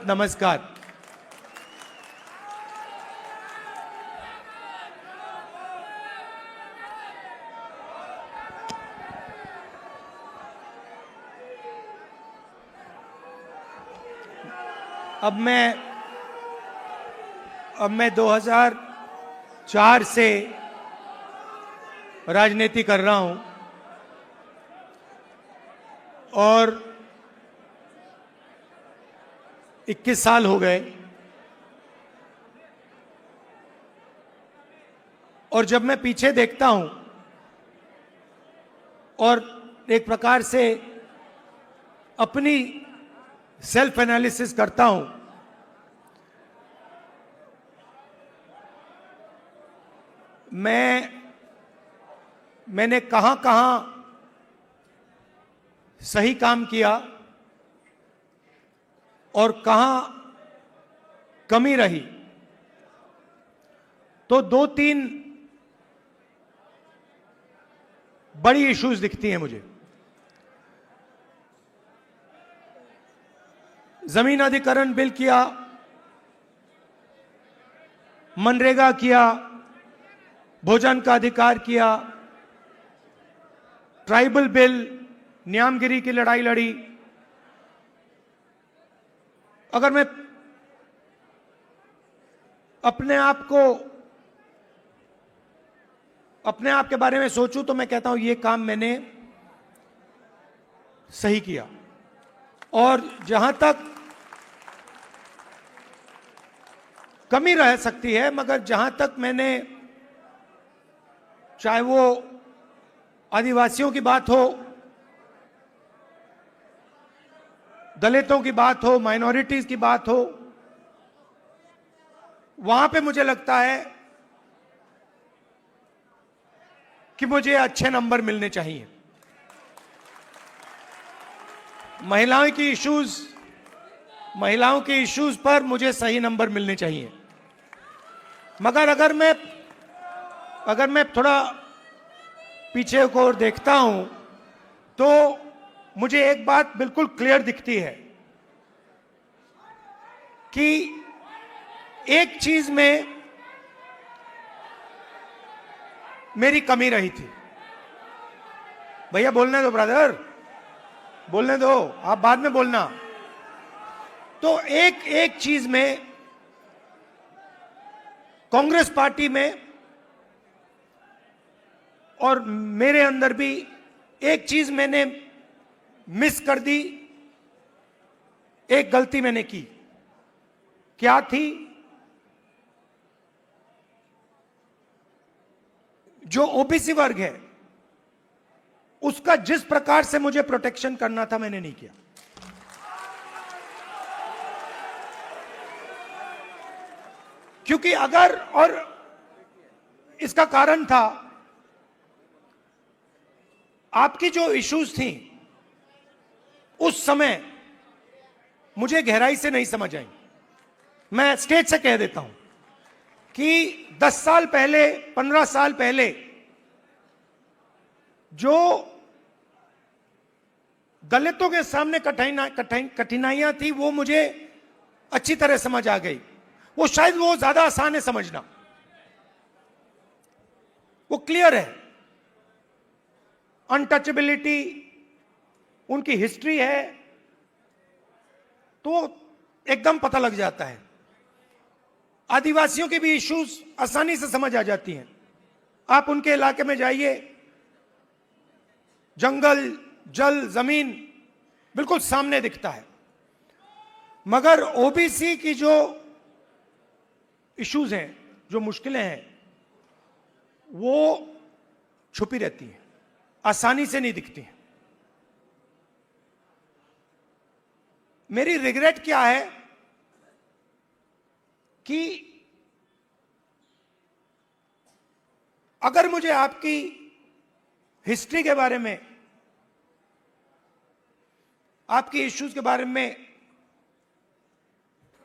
नमस्कार। अब मैं 2004 से राजनीति कर रहा हूं और 21 साल हो गए। और जब मैं पीछे देखता हूं और एक प्रकार से अपनी सेल्फ एनालिसिस करता हूं, मैंने कहां सही काम किया और कहां कमी रही, तो 2-3 बड़ी इश्यूज दिखती हैं मुझे। जमीन अधिग्रहण बिल किया, मनरेगा किया, भोजन का अधिकार किया, ट्राइबल बिल, न्यामगिरी की लड़ाई लड़ी। अगर मैं अपने आप के बारे में सोचूं तो मैं कहता हूं ये काम मैंने सही किया। और जहां तक कमी रह सकती है, मगर जहां तक मैंने, चाहे वो आदिवासियों की बात हो, दलितों की बात हो, माइनॉरिटीज की बात हो, वहां पे मुझे लगता है कि मुझे अच्छे नंबर मिलने चाहिए। महिलाओं की इश्यूज पर मुझे सही नंबर मिलने चाहिए। मगर अगर मैं थोड़ा पीछे को और देखता हूं तो मुझे एक बात बिल्कुल क्लियर दिखती है कि एक चीज में मेरी कमी रही थी। भैया बोलने दो, ब्रदर बोलने दो, आप बाद में बोलना। तो एक चीज में कांग्रेस पार्टी में और मेरे अंदर भी एक चीज मैंने मिस कर दी, एक गलती मैंने की। क्या थी? जो ओबीसी वर्ग है उसका जिस प्रकार से मुझे प्रोटेक्शन करना था मैंने नहीं किया। क्योंकि और इसका कारण था, आपकी जो इश्यूज थी उस समय मुझे गहराई से नहीं समझ आई। मैं स्टेज से कह देता हूं कि 10 साल पहले, 15 साल पहले जो दलितों के सामने कठिनाइयां थी वो मुझे अच्छी तरह समझ आ गई। वो शायद वो ज्यादा आसान है समझना, वो क्लियर है। अनटचेबिलिटी, उनकी हिस्ट्री है, तो एकदम पता लग जाता है। आदिवासियों की भी इश्यूज आसानी से समझ आ जाती हैं। आप उनके इलाके में जाइए, जंगल, जल, जमीन बिल्कुल सामने दिखता है। मगर ओबीसी की जो इश्यूज हैं, जो मुश्किलें हैं, वो छुपी रहती हैं, आसानी से नहीं दिखती हैं। मेरी रिग्रेट क्या है कि अगर मुझे आपकी हिस्ट्री के बारे में, आपकी इश्यूज के बारे में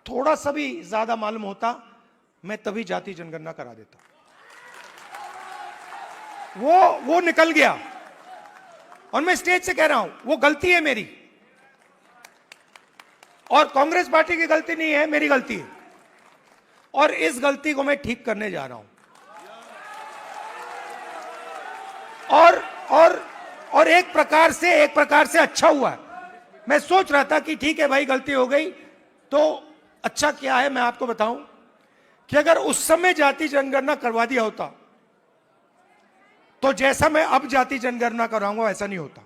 थोड़ा सा भी ज्यादा मालूम होता, मैं तभी जाति जनगणना करा देता। वो निकल गया और मैं स्टेज से कह रहा हूं वो गलती है मेरी। और कांग्रेस पार्टी की गलती नहीं है, मेरी गलती है, और इस गलती को मैं ठीक करने जा रहा हूं। और एक प्रकार से अच्छा हुआ है। मैं सोच रहा था कि ठीक है भाई, गलती हो गई, तो अच्छा क्या है मैं आपको बताऊं कि अगर उस समय जाति जनगणना करवा दिया होता तो जैसा मैं अब जाति जनगणना कराऊंगा वैसा नहीं होता।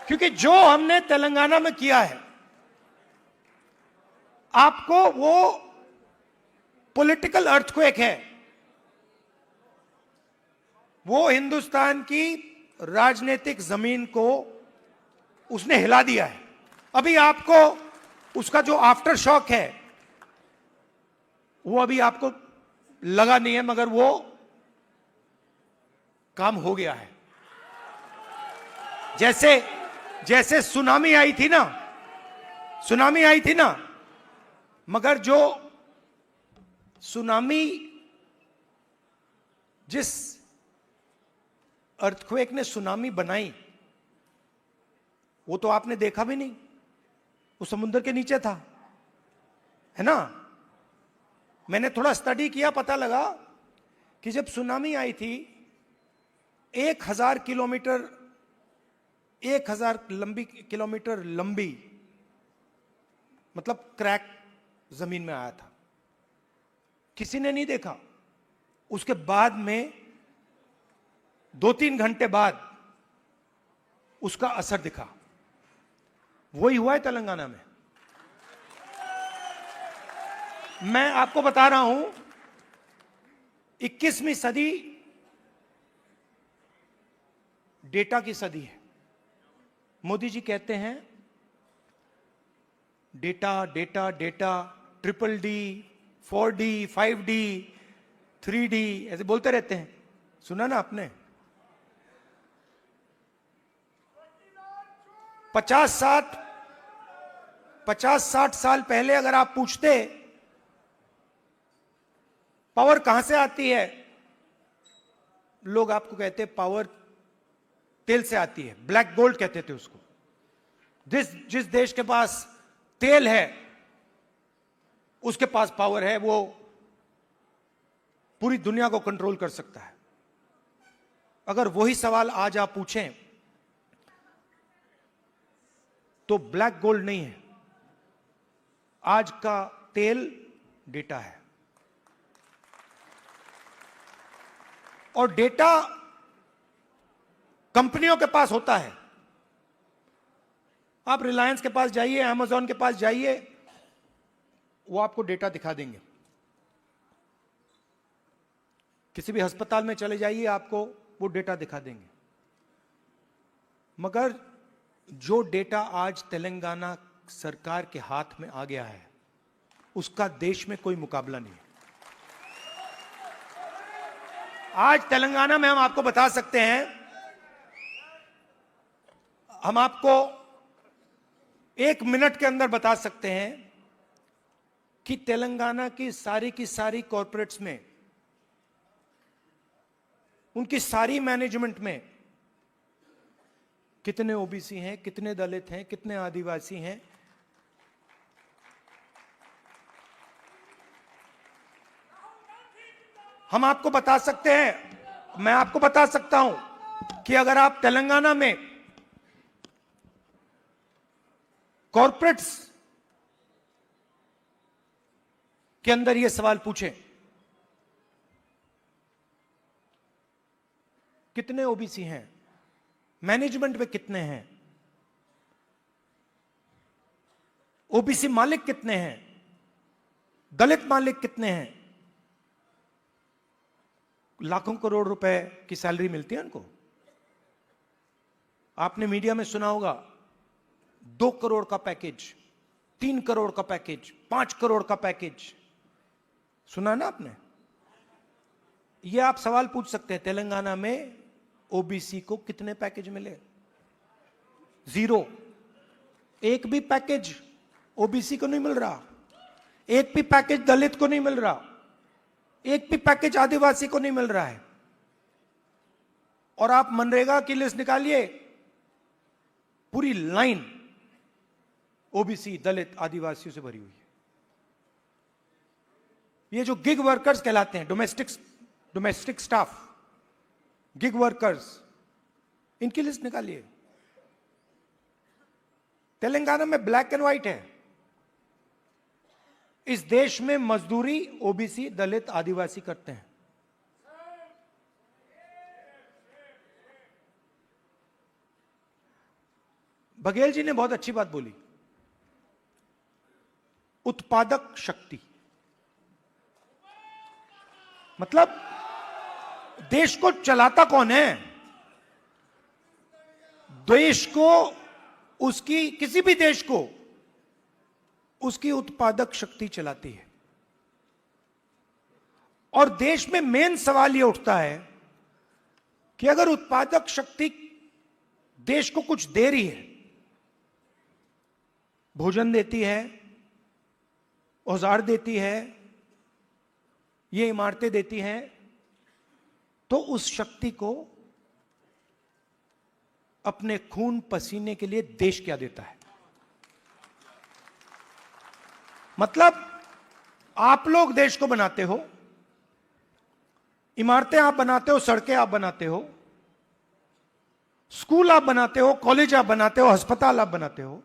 क्योंकि जो हमने तेलंगाना में किया है, आपको वो पॉलिटिकल अर्थक्वेक है, वो हिंदुस्तान की राजनीतिक जमीन को उसने हिला दिया है। अभी आपको उसका जो आफ्टर शॉक है वो अभी आपको लगा नहीं है, मगर वो काम हो गया है। जैसे सुनामी आई थी ना, मगर जो सुनामी, जिस अर्थक्वेक ने सुनामी बनाई, वो तो आपने देखा भी नहीं, वो समुद्र के नीचे था, है ना। मैंने थोड़ा स्टडी किया, पता लगा कि जब सुनामी आई थी 1000 किलोमीटर लंबी, मतलब क्रैक जमीन में आया था, किसी ने नहीं देखा। उसके बाद में 2-3 घंटे बाद उसका असर दिखा। वही हुआ है तेलंगाना में। मैं आपको बता रहा हूं, 21वीं सदी डेटा की सदी है। मोदी जी कहते हैं data data data, DDD, 4D, 5D, 3D, ऐसे बोलते रहते हैं, सुना ना आपने। 50-60 साल पहले अगर आप पूछते पावर कहां से आती है, लोग आपको कहते पावर तेल से आती है, ब्लैक गोल्ड कहते थे उसको। जिस देश के पास तेल है उसके पास पावर है, वो पूरी दुनिया को कंट्रोल कर सकता है। अगर वही सवाल आज आप पूछें तो ब्लैक गोल्ड नहीं है, आज का तेल डेटा है। और डेटा कंपनियों के पास होता है। आप रिलायंस के पास जाइए, अमेज़न के पास जाइए, वो आपको डेटा दिखा देंगे। किसी भी अस्पताल में चले जाइए, आपको वो डेटा दिखा देंगे। मगर जो डेटा आज तेलंगाना सरकार के हाथ में आ गया है, उसका देश में कोई मुकाबला नहीं है। आज तेलंगाना में हम आपको बता सकते हैं, हम आपको 1 मिनट के अंदर बता सकते हैं कि तेलंगाना की सारी कॉरपोरेट्स में, उनकी सारी मैनेजमेंट में कितने ओबीसी हैं, कितने दलित हैं, कितने आदिवासी हैं। हम आपको बता सकते हैं, मैं आपको बता सकता हूं कि अगर आप तेलंगाना में कॉरपोरेट्स के अंदर यह सवाल पूछें, कितने ओबीसी हैं, मैनेजमेंट में कितने हैं, ओबीसी मालिक कितने हैं, दलित मालिक कितने हैं, लाखों करोड़ रुपए की सैलरी मिलती है उनको। आपने मीडिया में सुना होगा 2 करोड़ का पैकेज, 3 करोड़ का पैकेज, 5 करोड़ का पैकेज, सुना ना आपने। यह आप सवाल पूछ सकते हैं, तेलंगाना में ओबीसी को कितने पैकेज मिले? 0। एक भी पैकेज ओबीसी को नहीं मिल रहा, एक भी पैकेज दलित को नहीं मिल रहा, एक भी पैकेज आदिवासी को नहीं मिल रहा है। और आप मनरेगा की लिस्ट निकालिए, पूरी लाइन ओबीसी, दलित, आदिवासियों से भरी हुई है। ये जो गिग वर्कर्स कहलाते हैं, डोमेस्टिक स्टाफ, गिग वर्कर्स, इनकी लिस्ट निकालिए। तेलंगाना में ब्लैक एंड व्हाइट है। इस देश में मजदूरी ओबीसी, दलित, आदिवासी करते हैं। बघेल जी ने बहुत अच्छी बात बोली, उत्पादक शक्ति। मतलब देश को चलाता कौन है? देश को, उसकी, किसी भी देश को उसकी उत्पादक शक्ति चलाती है। और देश में मेन सवाल यह उठता है कि अगर उत्पादक शक्ति देश को कुछ दे रही है, भोजन देती है, औजार देती है, ये इमारतें देती हैं, तो उस शक्ति को अपने खून पसीने के लिए देश क्या देता है? मतलब आप लोग देश को बनाते हो, इमारतें आप बनाते हो, सड़कें आप बनाते हो, स्कूल आप बनाते हो, कॉलेज आप बनाते हो, अस्पताल आप बनाते हो,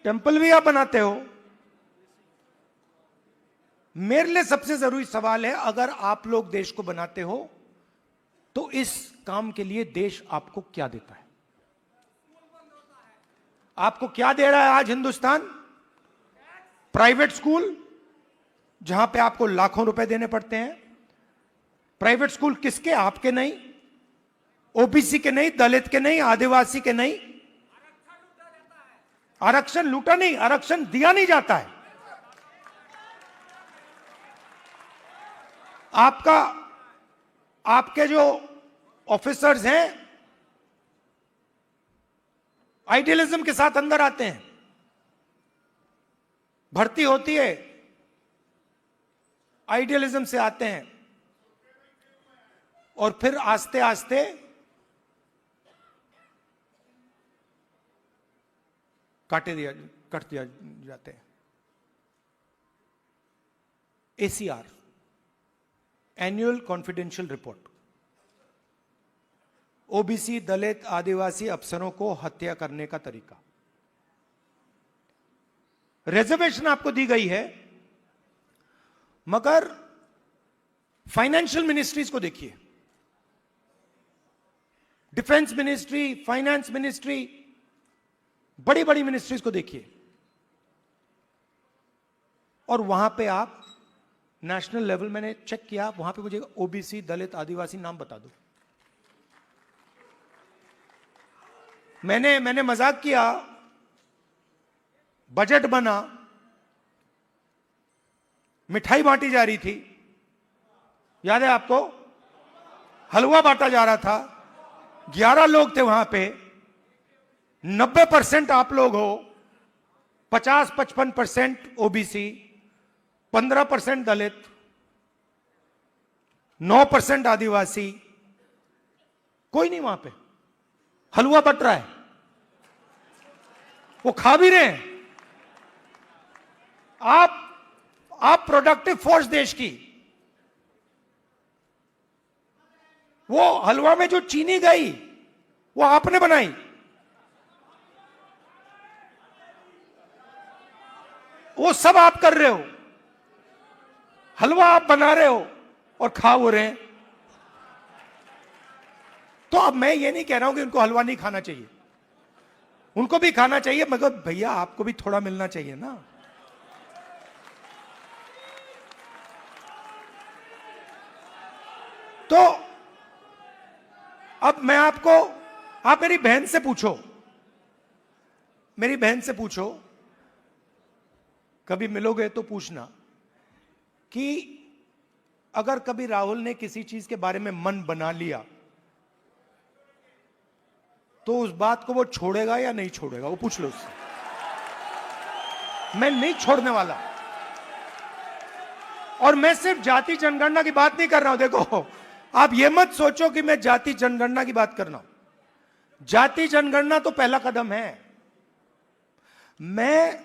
टेंपल भी आप बनाते हो। मेरे लिए सबसे जरूरी सवाल है, अगर आप लोग देश को बनाते हो तो इस काम के लिए देश आपको क्या देता है? आपको क्या दे रहा है आज हिंदुस्तान? प्राइवेट स्कूल, जहां पे आपको लाखों रुपए देने पड़ते हैं। प्राइवेट स्कूल किसके? आपके नहीं, ओबीसी के नहीं, दलित के नहीं, आदिवासी के नहीं। आरक्षण लूटा नहीं, आरक्षण दिया नहीं जाता है। आपके जो ऑफिसर्स हैं आइडियलिज्म के साथ अंदर आते हैं, भर्ती होती है, आइडियलिज्म से आते हैं और फिर आस्ते आस्ते कट दिया जाते हैं। ACR, annual confidential report, OBC, Dalit, Adivasi अफसरों को हत्या करने का तरीका। रिजर्वेशन आपको दी गई है, मगर फाइनेंशियल मिनिस्ट्रीज को देखिए, डिफेंस मिनिस्ट्री, फाइनेंस मिनिस्ट्री, बड़ी बड़ी मिनिस्ट्रीज को देखिए, और वहां पे आप नेशनल लेवल, मैंने चेक किया, वहां पे मुझे ओबीसी, दलित, आदिवासी नाम बता दो। मैंने मजाक किया, बजट बना, मिठाई बांटी जा रही थी, याद है आपको? हलवा बांटा जा रहा था, 11 लोग थे वहां पे, 90% आप लोग हो, 50-55% ओबीसी, 15% दलित, 9% आदिवासी, कोई नहीं वहां पे। हलवा बट रहा है, वो खा भी रहे हैं। आप प्रोडक्टिव फोर्स देश की, वो हलवा में जो चीनी गई वो आपने बनाई, वो सब आप कर रहे हो, हलवा आप बना रहे हो और खा हो रहे हैं। तो अब मैं ये नहीं कह रहा हूं कि उनको हलवा नहीं खाना चाहिए, उनको भी खाना चाहिए, मगर भैया आपको भी थोड़ा मिलना चाहिए ना। तो अब मैं आपको, आप मेरी बहन से पूछो, मेरी बहन से पूछो, कभी मिलोगे तो पूछना कि अगर कभी राहुल ने किसी चीज के बारे में मन बना लिया तो उस बात को वो छोड़ेगा या नहीं छोड़ेगा, वो पूछ लो उससे। मैं नहीं छोड़ने वाला। और मैं सिर्फ जाति जनगणना की बात नहीं कर रहा हूं। देखो, आप ये मत सोचो कि मैं जाति जनगणना की बात कर रहा हूं। जाति जनगणना तो पहला कदम है। मैं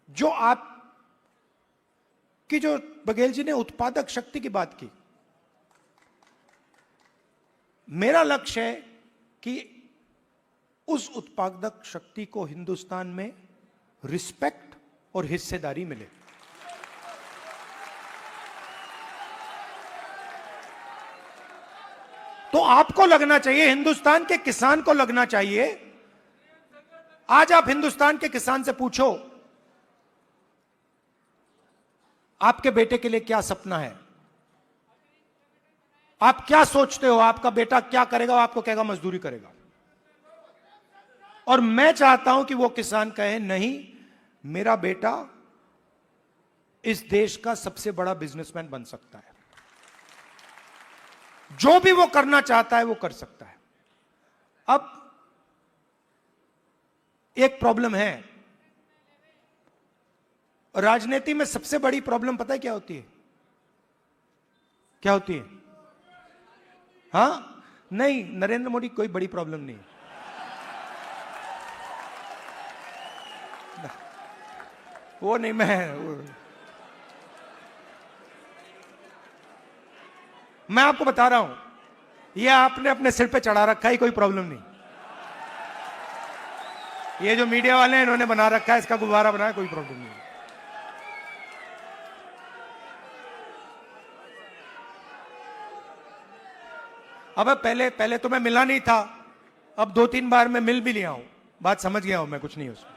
जो आप कि जो बघेल जी ने उत्पादक शक्ति की बात की, मेरा लक्ष्य है कि उस उत्पादक शक्ति को हिंदुस्तान में रिस्पेक्ट और हिस्सेदारी मिले। तो आपको लगना चाहिए, हिंदुस्तान के किसान को लगना चाहिए। आज आप हिंदुस्तान के किसान से पूछो, आपके बेटे के लिए क्या सपना है, आप क्या सोचते हो, आपका बेटा क्या करेगा? वो आपको कहेगा मजदूरी करेगा। और मैं चाहता हूं कि वो किसान कहे, नहीं, मेरा बेटा इस देश का सबसे बड़ा बिजनेसमैन बन सकता है, जो भी वो करना चाहता है वो कर सकता है। अब एक प्रॉब्लम है राजनीति में, सबसे बड़ी प्रॉब्लम पता है क्या होती है? क्या होती है? हां, नहीं, नरेंद्र मोदी कोई बड़ी प्रॉब्लम नहीं है। वो नहीं, मैं आपको बता रहा हूं, ये आपने अपने सिर पे चढ़ा रखा है, कोई प्रॉब्लम नहीं। ये जो मीडिया वाले हैं इन्होंने बना रखा है, इसका गुब्बारा बनाया, कोई प्रॉब्लम नहीं। अब पहले तो मैं मिला नहीं था, अब 2-3 बार मैं मिल भी लिया हूं, बात समझ गया हूं मैं, कुछ नहीं उसमें।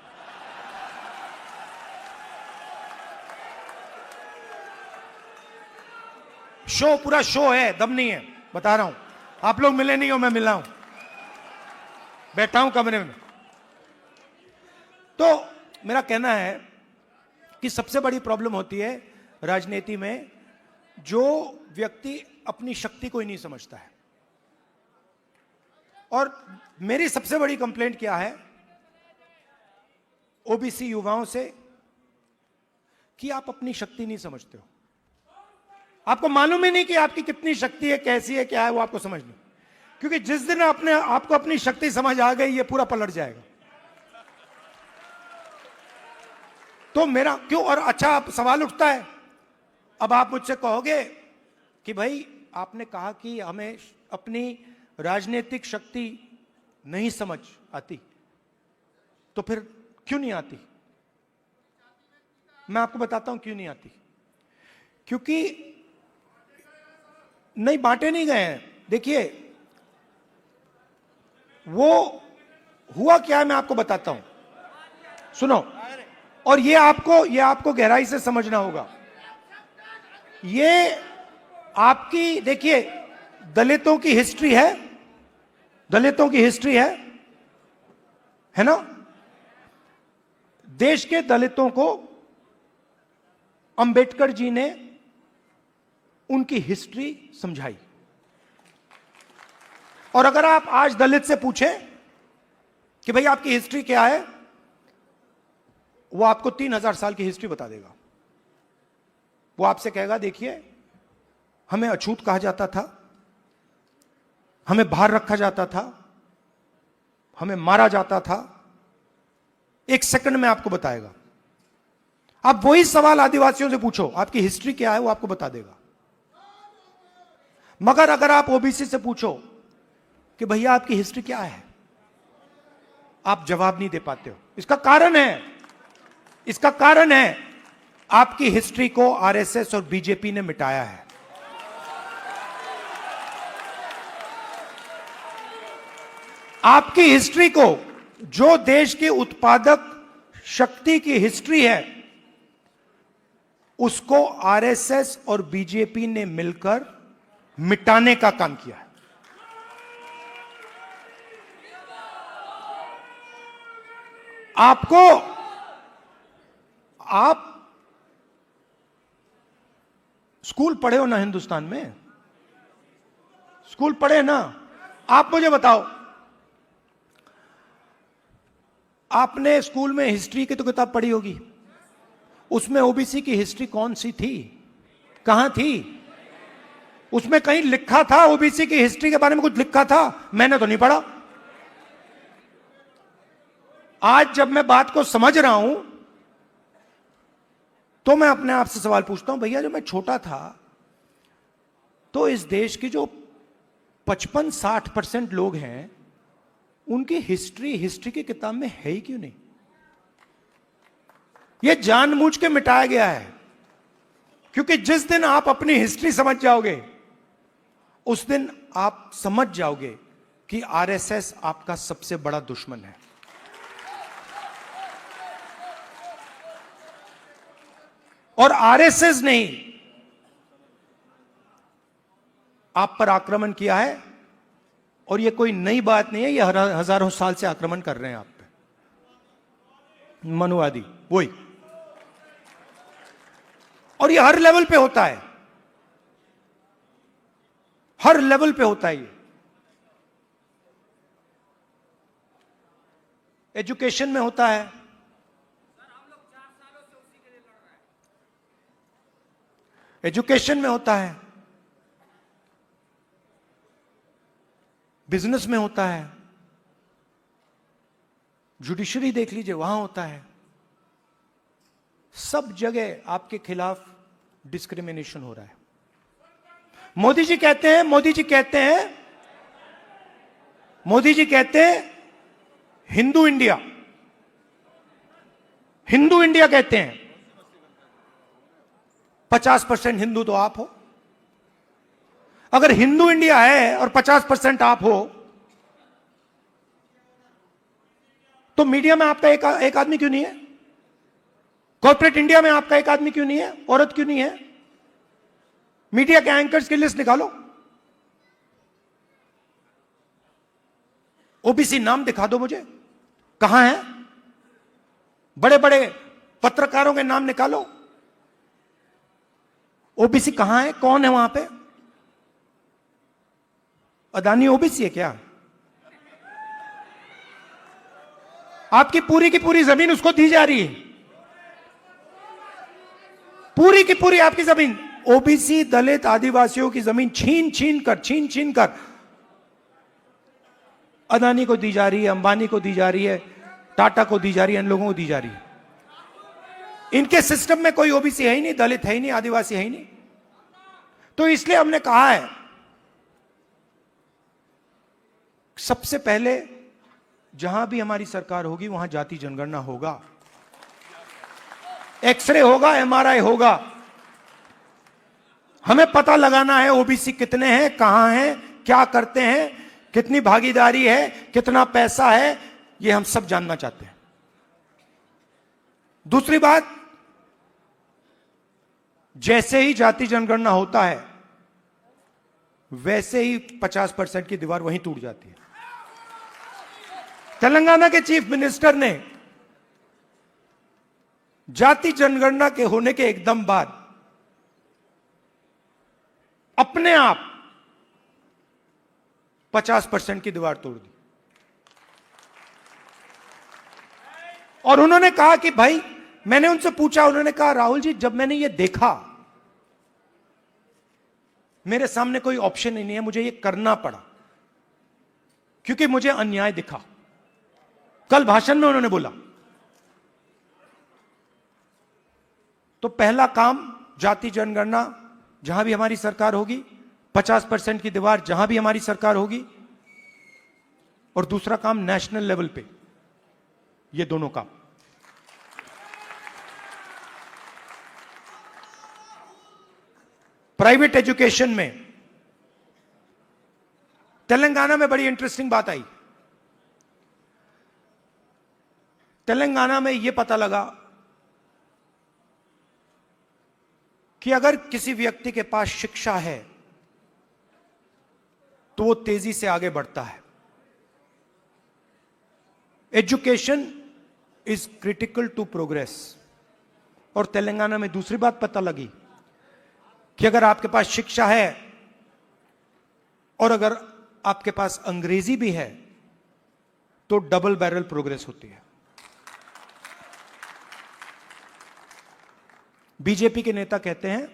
शो, पूरा शो है, दम नहीं है, बता रहा हूं। आप लोग मिले नहीं हो, मैं मिला हूं, बैठा हूं कमरे में। तो मेरा कहना है कि सबसे बड़ी प्रॉब्लम होती है राजनीति में, जो व्यक्ति अपनी शक्ति को ही नहीं समझता है। और मेरी सबसे बड़ी कंप्लेंट क्या है ओबीसी युवाओं से, कि आप अपनी शक्ति नहीं समझते हो। आपको मालूम ही नहीं कि आपकी कितनी शक्ति है, कैसी है, क्या है, वो आपको समझ नहीं। क्योंकि जिस दिन आपको अपनी शक्ति समझ आ गई, ये पूरा पलट जाएगा। तो मेरा क्यों, और अच्छा सवाल उठता है, अब आप मुझसे कहोगे कि भाई आपने कहा कि हमें अपनी राजनीतिक शक्ति नहीं समझ आती, तो फिर क्यों नहीं आती? मैं आपको बताता हूं क्यों नहीं आती। क्योंकि नहीं, बांटे नहीं गए हैं। देखिए, वो हुआ क्या है, मैं आपको बताता हूं, सुनो। और ये आपको गहराई से समझना होगा। ये आपकी, देखिए, दलितों की हिस्ट्री है, दलितों की हिस्ट्री है ना? देश के दलितों को अंबेडकर जी ने उनकी हिस्ट्री समझाई। और अगर आप आज दलित से पूछें कि भाई आपकी हिस्ट्री क्या है, वो आपको 3000 साल की हिस्ट्री बता देगा। वो आपसे कहेगा, देखिए, हमें अछूत कहा जाता था, हमें बाहर रखा जाता था, हमें मारा जाता था। एक सेकंड में आपको बताएगा। आप वही सवाल आदिवासियों से पूछो, आपकी हिस्ट्री क्या है, वो आपको बता देगा। मगर अगर आप ओबीसी से पूछो कि भैया आपकी हिस्ट्री क्या है, आप जवाब नहीं दे पाते हो। इसका कारण है आपकी हिस्ट्री को आरएसएस और बीजेपी ने मिटाया है। आपकी हिस्ट्री को, जो देश की उत्पादक शक्ति की हिस्ट्री है, उसको आरएसएस और बीजेपी ने मिलकर मिटाने का काम किया है। आप स्कूल पढ़े हो ना हिंदुस्तान में? स्कूल पढ़े ना? आप मुझे बताओ, आपने स्कूल में हिस्ट्री की तो किताब पढ़ी होगी, उसमें ओबीसी की हिस्ट्री कौन सी थी, कहां थी? उसमें कहीं लिखा था ओबीसी की हिस्ट्री के बारे में कुछ लिखा था? मैंने तो नहीं पढ़ा। आज जब मैं बात को समझ रहा हूं तो मैं अपने आप से सवाल पूछता हूं, भैया जब मैं छोटा था तो इस देश की जो 55-60% लोग हैं उनकी हिस्ट्री की किताब में है ही क्यों नहीं? यह जानबूझ के मिटाया गया है, क्योंकि जिस दिन आप अपनी हिस्ट्री समझ जाओगे उस दिन आप समझ जाओगे कि आरएसएस आपका सबसे बड़ा दुश्मन है। और आरएसएस ने आप पर आक्रमण किया है, और यह कोई नई बात नहीं है, यह हजारों साल से आक्रमण कर रहे हैं आप पे, मनुवादी वही। और यह हर लेवल पे होता है, हर लेवल पे होता है। ये एजुकेशन में होता है, एजुकेशन में होता है, बिजनेस में होता है, जुडिशरी देख लीजिए वहां होता है। सब जगह आपके खिलाफ डिस्क्रिमिनेशन हो रहा है। मोदी जी कहते हैं हिंदू इंडिया कहते हैं। 50% हिंदू तो आप हो। अगर हिंदू इंडिया है और 50% आप हो, तो मीडिया में आपका एक आदमी क्यों नहीं है? कॉर्पोरेट इंडिया में आपका एक आदमी क्यों नहीं है? औरत क्यों नहीं है? मीडिया के एंकर्स की लिस्ट निकालो, ओबीसी नाम दिखा दो मुझे, कहां है? बड़े बड़े पत्रकारों के नाम निकालो, ओबीसी कहां है? कौन है वहां पे? अदानी ओबीसी है क्या? आपकी पूरी की पूरी जमीन उसको दी जा रही है, पूरी की पूरी आपकी जमीन। ओबीसी दलित आदिवासियों की जमीन छीन छीन कर अदानी को दी जा रही है, अंबानी को दी जा रही है, टाटा को दी जा रही है, इन लोगों को दी जा रही है। इनके सिस्टम में कोई ओबीसी है ही नहीं, दलित है ही नहीं, आदिवासी है ही नहीं। तो इसलिए हमने कहा है सबसे पहले जहां भी हमारी सरकार होगी वहां जाति जनगणना होगा, एक्सरे होगा, एमआरआई होगा। हमें पता लगाना है ओबीसी कितने हैं, कहां हैं, क्या करते हैं, कितनी भागीदारी है, कितना पैसा है, यह हम सब जानना चाहते हैं। दूसरी बात, जैसे ही जाति जनगणना होता है वैसे ही 50% की दीवार वहीं टूट जाती है। तेलंगाना के चीफ मिनिस्टर ने जाति जनगणना के होने के एकदम बाद अपने आप 50% की दीवार तोड़ दी, और उन्होंने कहा कि भाई, मैंने उनसे पूछा, उन्होंने कहा राहुल जी जब मैंने ये देखा, मेरे सामने कोई ऑप्शन ही नहीं है, मुझे ये करना पड़ा क्योंकि मुझे अन्याय दिखा। कल भाषण में उन्होंने बोला, तो पहला काम जाति जनगणना जहां भी हमारी सरकार होगी, 50% की दीवार जहां भी हमारी सरकार होगी, और दूसरा काम नेशनल लेवल पे, ये दोनों काम। प्राइवेट एजुकेशन में तेलंगाना में बड़ी इंटरेस्टिंग बात आई। तेलंगाना में यह पता लगा कि अगर किसी व्यक्ति के पास शिक्षा है तो वो तेजी से आगे बढ़ता है। Education is critical to progress. और तेलंगाना में दूसरी बात पता लगी कि अगर आपके पास शिक्षा है और अगर आपके पास अंग्रेजी भी है तो डबल बैरल प्रोग्रेस होती है। बीजेपी के नेता कहते हैं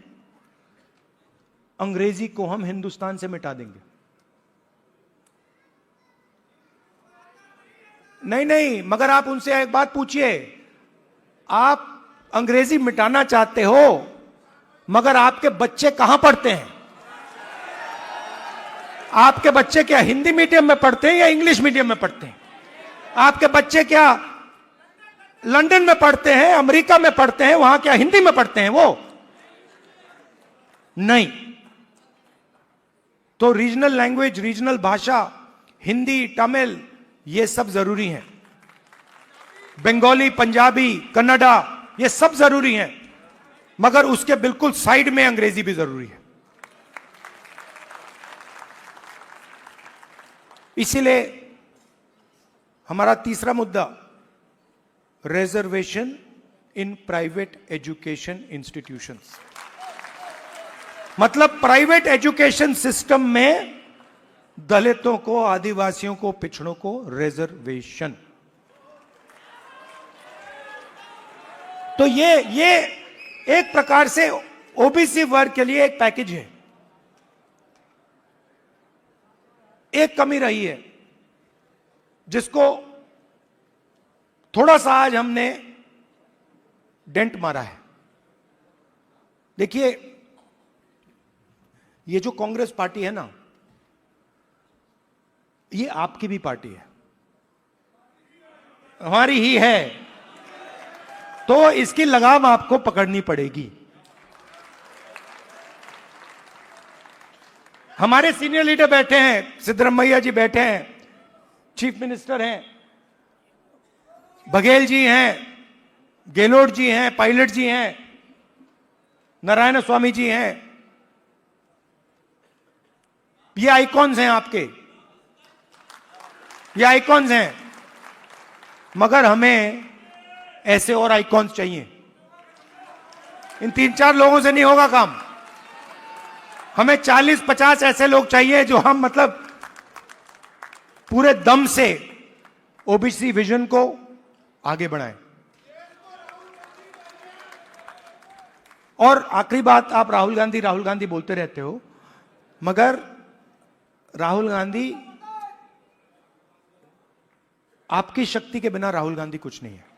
अंग्रेजी को हम हिंदुस्तान से मिटा देंगे। नहीं नहीं, मगर आप उनसे एक बात पूछिए, आप अंग्रेजी मिटाना चाहते हो, मगर आपके बच्चे कहां पढ़ते हैं? आपके बच्चे क्या हिंदी मीडियम में पढ़ते हैं या इंग्लिश मीडियम में पढ़ते हैं? आपके बच्चे क्या लंदन में पढ़ते हैं, अमेरिका में पढ़ते हैं, वहां क्या हिंदी में पढ़ते हैं वो? नहीं। तो रीजनल लैंग्वेज, रीजनल भाषा, हिंदी, तमिल, ये सब जरूरी है। बंगाली, पंजाबी, कन्नड़ा, ये सब जरूरी है, मगर उसके बिल्कुल साइड में अंग्रेजी भी जरूरी है। इसीलिए हमारा तीसरा मुद्दा, reservation in private education institutions, मतलब प्राइवेट एजुकेशन सिस्टम में दलितों को, आदिवासियों को, पिछड़ों को रिजर्वेशन। तो ये एक प्रकार से ओबीसी वर्ग के लिए एक पैकेज है। एक कमी रही है जिसको थोड़ा सा आज हमने डेंट मारा है। देखिए, ये जो कांग्रेस पार्टी है ना, ये आपकी भी पार्टी है, हमारी ही है, तो इसकी लगाम आपको पकड़नी पड़ेगी। हमारे सीनियर लीडर बैठे हैं, सिद्धरामैया जी बैठे हैं, चीफ मिनिस्टर हैं, बघेल जी हैं, गेहलोत जी हैं, पायलट जी हैं, नारायण स्वामी जी हैं। ये आइकॉन्स हैं आपके, ये आइकॉन्स हैं, मगर हमें ऐसे और आइकॉन्स चाहिए। इन 3-4 लोगों से नहीं होगा काम। हमें 40-50 ऐसे लोग चाहिए जो हम मतलब पूरे दम से ओबीसी विजन को आगे बढ़ाएं। और आखिरी बात, आप राहुल गांधी बोलते रहते हो, मगर राहुल गांधी, आपकी शक्ति के बिना राहुल गांधी कुछ नहीं है।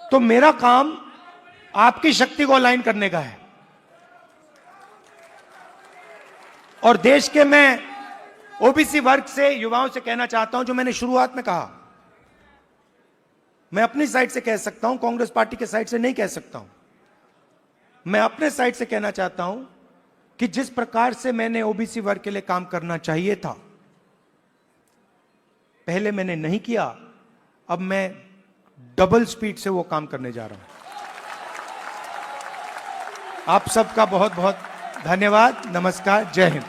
तो मेरा काम आपकी शक्ति को अलाइन करने का है। और देश के मैं ओबीसी वर्ग से, युवाओं से कहना चाहता हूं, जो मैंने शुरुआत में कहा, मैं अपनी साइड से कह सकता हूं, कांग्रेस पार्टी के साइड से नहीं कह सकता हूं। मैं अपने साइड से कहना चाहता हूं कि जिस प्रकार से मैंने ओबीसी वर्ग के लिए काम करना चाहिए था, पहले मैंने नहीं किया, अब मैं डबल स्पीड से वो काम करने जा रहा हूं। आप सबका बहुत बहुत धन्यवाद। नमस्कार, जय हिंद।